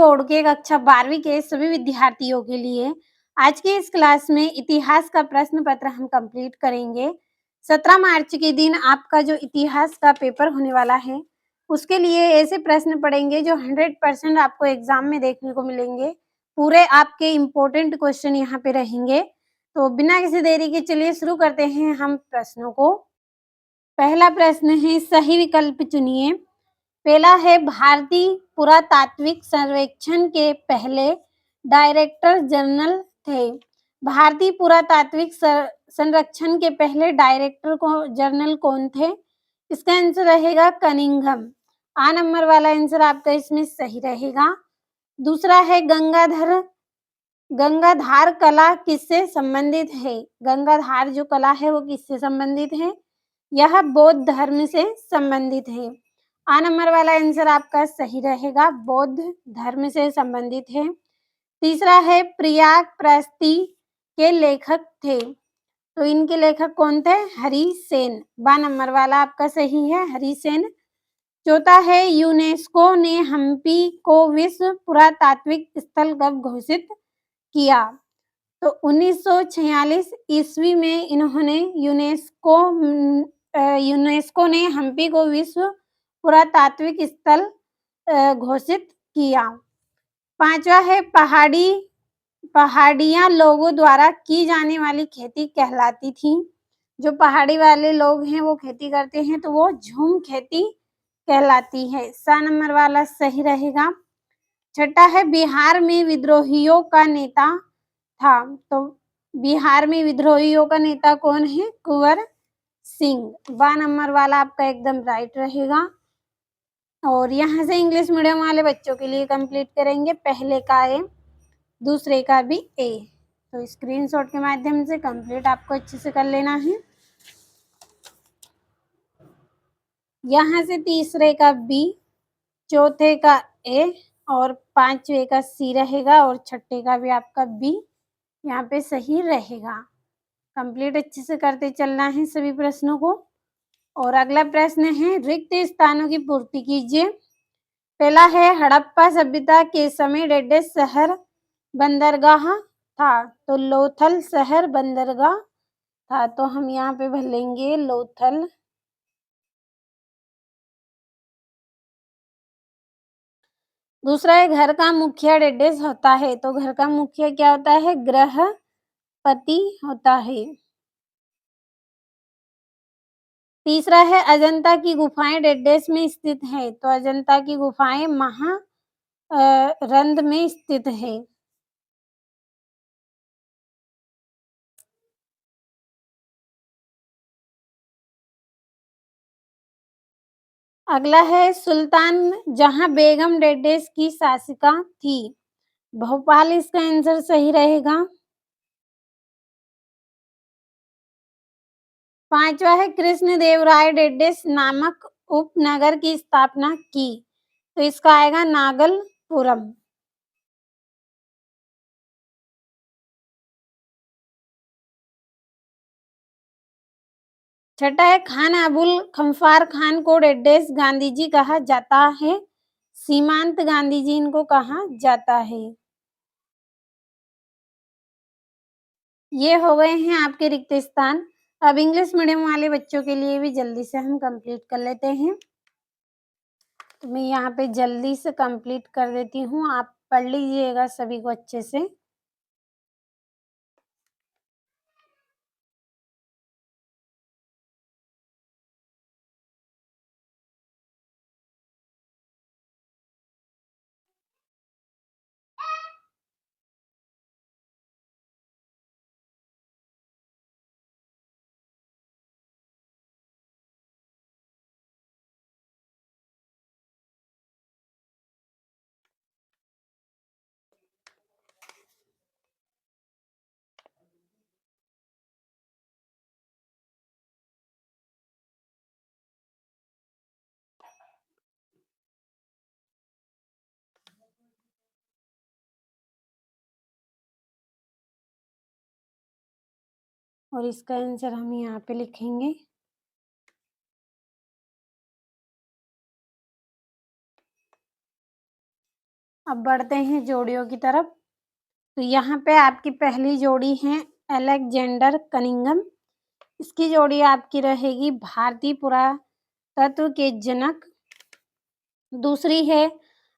Board के कक्षा 12वीं के सभी विद्यार्थियों के लिए आज की इस क्लास में इतिहास का प्रश्न पत्र हम कंप्लीट करेंगे। 17 मार्च के दिन आपका जो इतिहास का पेपर होने वाला है, उसके लिए ऐसे प्रश्न पड़ेंगे जो 100% आपको एग्जाम में देखने को मिलेंगे। पूरे आपके इम्पोर्टेंट क्वेश्चन यहाँ पे रहेंगे। तो बिना किसी देरी के चलिए शुरू करते हैं हम प्रश्नों को। पहला प्रश्न है, सही विकल्प चुनिए। पहला है, भारतीय पुरातात्विक सर्वेक्षण के पहले डायरेक्टर जनरल थे। भारतीय पुरातात्विक संरक्षण के पहले डायरेक्टर जनरल कौन थे? इसका आंसर रहेगा कनिंघम। आ नंबर वाला आंसर आपका इसमें सही रहेगा। दूसरा है, गंगाधार कला किससे संबंधित है? गंगाधार जो कला है वो किससे संबंधित है? यह बौद्ध धर्म से संबंधित है। आ नंबर वाला आंसर आपका सही रहेगा, बौद्ध धर्म से संबंधित है। तीसरा है, प्रयाग प्रस्ती के लेखक थे, तो इनके लेखक कौन थे? हरि सेन। बा नंबर वाला आपका सही है, हरि सेन। चौथा है, यूनेस्को ने हम्पी को विश्व पुरातात्विक स्थल कब घोषित किया? तो 1946 ईस्वी में इन्होंने यूनेस्को ने हम्पी को विश्व पुरातात्विक स्थल घोषित किया। पांचवा है, पहाड़ियां लोगों द्वारा की जाने वाली खेती कहलाती थी। जो पहाड़ी वाले लोग हैं वो खेती करते हैं तो वो झूम खेती कहलाती है। सा नंबर वाला सही रहेगा। छठा है, बिहार में विद्रोहियों का नेता था, तो बिहार में विद्रोहियों का नेता कौन है? कुंवर सिंह। बा नंबर वाला आपका एकदम राइट रहेगा। और यहाँ से इंग्लिश मीडियम वाले बच्चों के लिए कंप्लीट करेंगे। पहले का ए, दूसरे का भी ए, तो स्क्रीनशॉट के माध्यम से कंप्लीट आपको अच्छे से कर लेना है। यहाँ से तीसरे का बी, चौथे का ए और पांचवे का सी रहेगा और छठे का भी आपका बी यहाँ पे सही रहेगा। कंप्लीट अच्छे से करते चलना है सभी प्रश्नों को। और अगला प्रश्न है, रिक्त स्थानों की पूर्ति कीजिए। पहला है, हड़प्पा सभ्यता के समय डेडे शहर बंदरगाह था, तो लोथल शहर बंदरगाह था, तो हम यहाँ पे भर लेंगे लोथल। दूसरा है, घर का मुखिया डेडेस होता है, तो घर का मुखिया क्या होता है? गृहपति होता है। तीसरा है, अजंता की गुफाएं डेडेस में स्थित है, तो अजंता की गुफाएं महारंध में स्थित है। अगला है, सुल्तान जहां बेगम डेडेस की शासिका थी, भोपाल इसका आंसर सही रहेगा। पांचवा है, कृष्ण देव राय डेडेस नामक उपनगर की स्थापना की, तो इसका आएगा नागलपुरम। छठा है, खान अबुल खंफार खान को डेडेस गांधी जी कहा जाता है, सीमांत गांधी जी इनको कहा जाता है। ये हो गए हैं आपके रिक्त स्थान। अब इंग्लिश मीडियम वाले बच्चों के लिए भी जल्दी से हम कंप्लीट कर लेते हैं। तो मैं यहाँ पे जल्दी से कंप्लीट कर देती हूँ, आप पढ़ लीजिएगा सभी को अच्छे से। और इसका आंसर हम यहाँ पे लिखेंगे। अब बढ़ते हैं जोड़ियों की तरफ। तो यहाँ पे आपकी पहली जोड़ी है अलेक्जेंडर कनिंघम। इसकी जोड़ी आपकी रहेगी भारतीय पुरातत्व के जनक। दूसरी है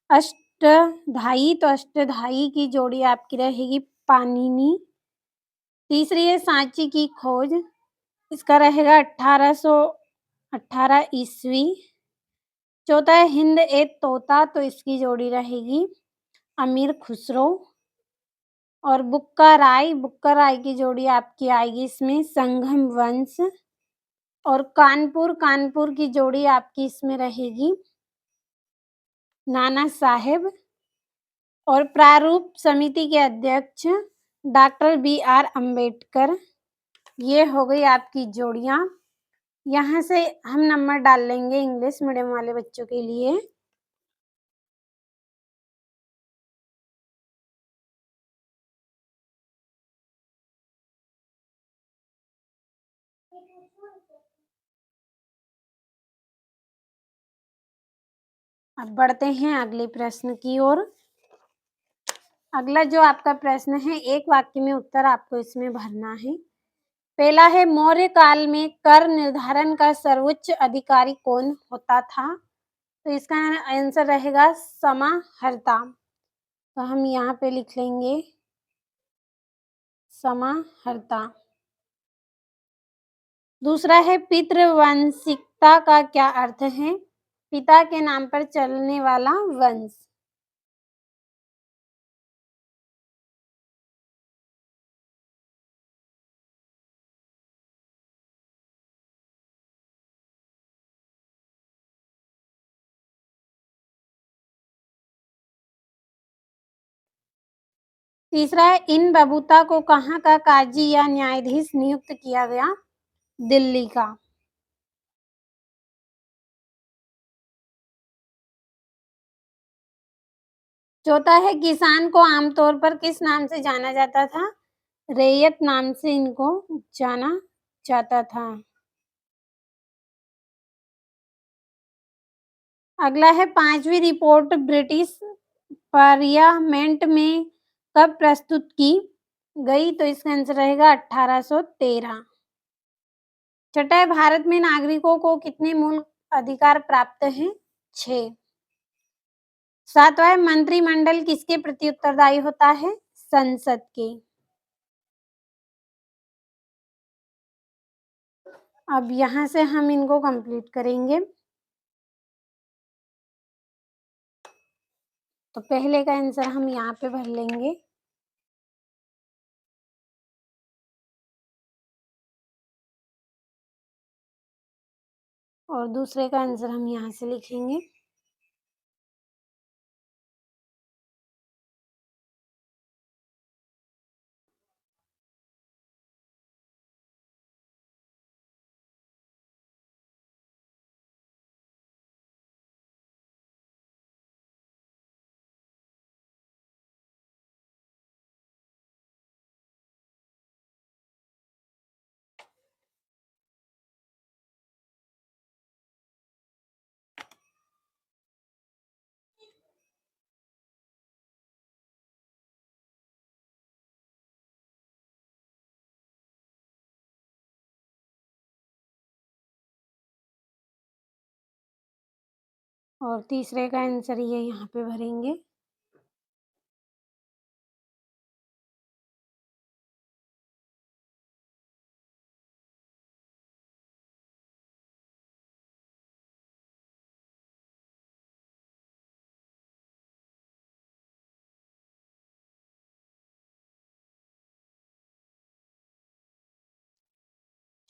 अष्टधाई, तो अष्टधाई की जोड़ी आपकी रहेगी पाणिनि। तीसरी है सांची की खोज, इसका रहेगा 1818 ईस्वी। चौथा है हिंद ए तोता, तो इसकी जोड़ी रहेगी अमीर खुसरो। और बुक्का राय की जोड़ी आपकी आएगी इसमें संगम वंश। और कानपुर की जोड़ी आपकी इसमें रहेगी नाना साहेब। और प्रारूप समिति के अध्यक्ष डॉक्टर बी.आर. अम्बेडकर। ये हो गई आपकी जोड़ियां। यहाँ से हम नंबर डाल लेंगे इंग्लिश मीडियम वाले बच्चों के लिए। अब बढ़ते हैं अगले प्रश्न की ओर। अगला जो आपका प्रश्न है, एक वाक्य में उत्तर आपको इसमें भरना है। पहला है मौर्य काल में कर निर्धारण का सर्वोच्च अधिकारी कौन होता था? तो इसका आंसर रहेगा समाहर्ता। तो हम यहाँ पे लिख लेंगे समाहर्ता। दूसरा है पितृवंशिकता का क्या अर्थ है? पिता के नाम पर चलने वाला वंश। तीसरा है इन बबूता को कहाँ का काजी या न्यायाधीश नियुक्त किया गया? दिल्ली का। चौथा है किसान को आमतौर पर किस नाम से जाना जाता था? रैयत नाम से इनको जाना जाता था। अगला है पांचवी रिपोर्ट ब्रिटिश पार्लियामेंट में कब प्रस्तुत की गई? तो इसका आंसर रहेगा 1813। छठा है भारत में नागरिकों को कितने मूल अधिकार प्राप्त हैं? 6। सातवां है मंत्रिमंडल किसके प्रति उत्तरदायी होता है? संसद के। अब यहाँ से हम इनको कंप्लीट करेंगे। तो पहले का आंसर हम यहाँ पे भर लेंगे। और दूसरे का आंसर हम यहाँ से लिखेंगे। और तीसरे का आंसर ये यहाँ पे भरेंगे।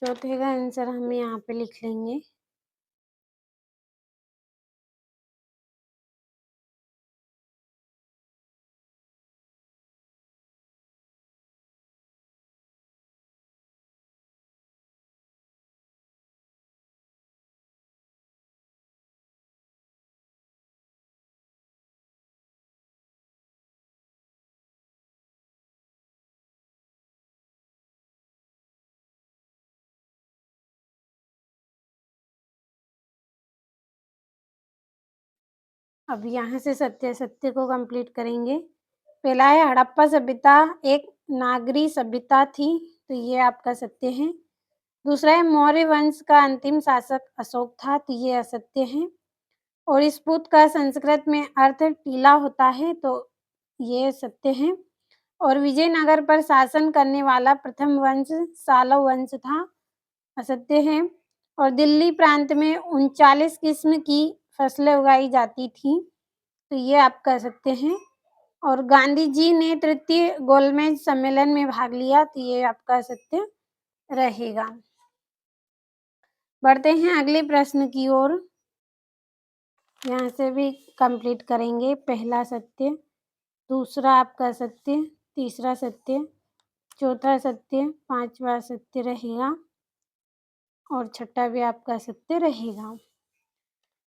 चौथे का आंसर हम यहाँ पे लिख लेंगे। अब यहाँ से सत्य सत्य को कंप्लीट करेंगे। पहला है हड़प्पा सभ्यता एक नागरी सभ्यता थी, तो ये आपका सत्य है। दूसरा है मौर्य वंश का अंतिम शासक अशोक था, तो ये असत्य है। और इस पुत का संस्कृत में अर्थ टीला होता है, तो ये सत्य है। और विजयनगर पर शासन करने वाला प्रथम वंश सालव वंश था, असत्य है। और दिल्ली प्रांत में 39 किस्म की फसलें उगाई जाती थी, तो ये आपका असत्य है। और गांधी जी ने तृतीय गोलमेज सम्मेलन में भाग लिया, तो ये आपका असत्य रहेगा। बढ़ते हैं अगले प्रश्न की ओर। यहाँ से भी कंप्लीट करेंगे। पहला सत्य, दूसरा आपका सत्य, तीसरा सत्य, चौथा सत्य, पांचवा सत्य रहेगा और छठा भी आपका सत्य रहेगा।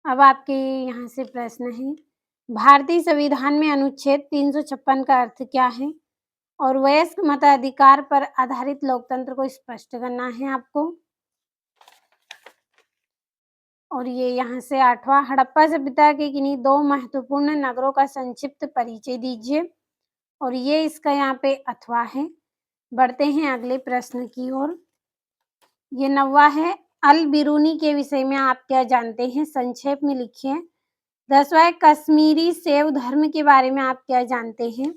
अब आपके यहाँ से प्रश्न है, भारतीय संविधान में अनुच्छेद 356 का अर्थ क्या है? और वयस्क मताधिकार पर आधारित लोकतंत्र को स्पष्ट करना है आपको। और ये यहाँ से आठवां, हड़प्पा सभ्यता के किन्हीं दो महत्वपूर्ण नगरों का संक्षिप्त परिचय दीजिए। और ये इसका यहाँ पे अथवा है। बढ़ते हैं अगले प्रश्न की ओर। ये 9वां है, अल बिरूनी के विषय में आप क्या जानते हैं? संक्षेप में लिखिए। 10वां है, कश्मीरी शैव धर्म के बारे में आप क्या जानते हैं?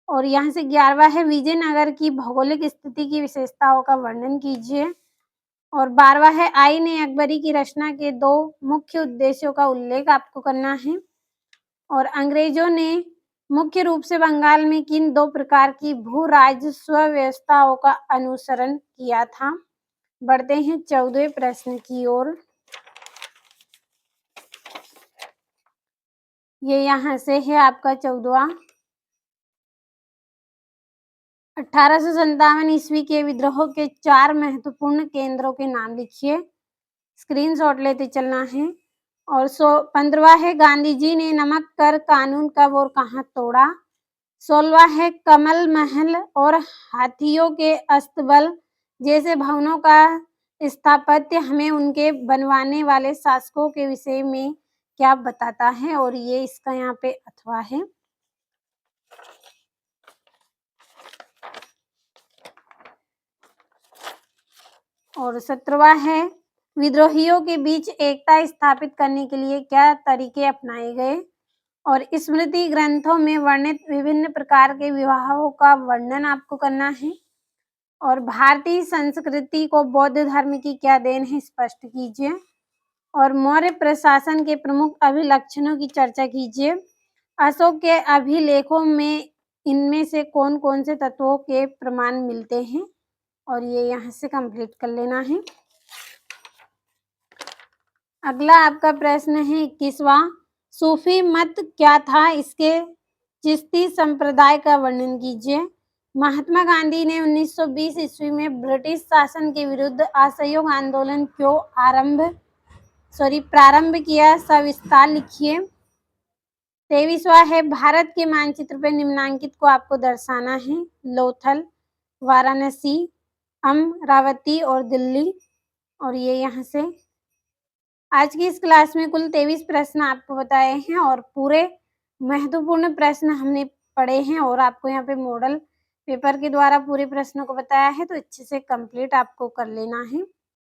और यहाँ से 11वां है, विजयनगर की भौगोलिक स्थिति की विशेषताओं का वर्णन कीजिए। और 12वां है, आईन ए अकबरी की रचना के 2 मुख्य उद्देश्यों का उल्लेख आपको करना है। और अंग्रेजों ने मुख्य रूप से बंगाल में किन 2 प्रकार की भू राजस्व व्यवस्थाओं का अनुसरण किया था? बढ़ते हैं 14वें प्रश्न की ओर। ये यहाँ से है आपका 14वां, 1857 ईस्वी के विद्रोह के 4 महत्वपूर्ण केंद्रों के नाम लिखिए। स्क्रीनशॉट लेते चलना है। और 15वां है, गांधी जी ने नमक कर कानून कब और कहाँ तोड़ा? 16वां है, कमल महल और हाथियों के अस्तबल जैसे भवनों का स्थापत्य हमें उनके बनवाने वाले शासकों के विषय में क्या बताता है? और ये इसका यहाँ पे अथवा है। और 17वां है, विद्रोहियों के बीच एकता स्थापित करने के लिए क्या तरीके अपनाए गए? और स्मृति ग्रंथों में वर्णित विभिन्न प्रकार के विवाहों का वर्णन आपको करना है। और भारतीय संस्कृति को बौद्ध धर्म की क्या देन है? स्पष्ट कीजिए। और मौर्य प्रशासन के प्रमुख अभिलक्षणों की चर्चा कीजिए। अशोक के अभिलेखों में इनमें से कौन कौन से तत्वों के प्रमाण मिलते हैं? और ये यहाँ से कंप्लीट कर लेना है। अगला आपका प्रश्न है 21वां, सूफी मत क्या था? इसके चिश्ती संप्रदाय का वर्णन कीजिए। महात्मा गांधी ने 1920 ईस्वी में ब्रिटिश शासन के विरुद्ध असहयोग आंदोलन क्यों प्रारंभ किया? सविस्तार लिखिए। 23वां है, भारत के मानचित्र पर निम्नांकित को आपको दर्शाना है। लोथल, वाराणसी, अमरावती और दिल्ली। और ये यहाँ से आज की इस क्लास में कुल 23 प्रश्न आपको बताए हैं और पूरे महत्वपूर्ण प्रश्न हमने पढ़े हैं और आपको यहाँ पे मॉडल पेपर के द्वारा पूरे प्रश्नों को बताया है, तो अच्छे से कंप्लीट आपको कर लेना है।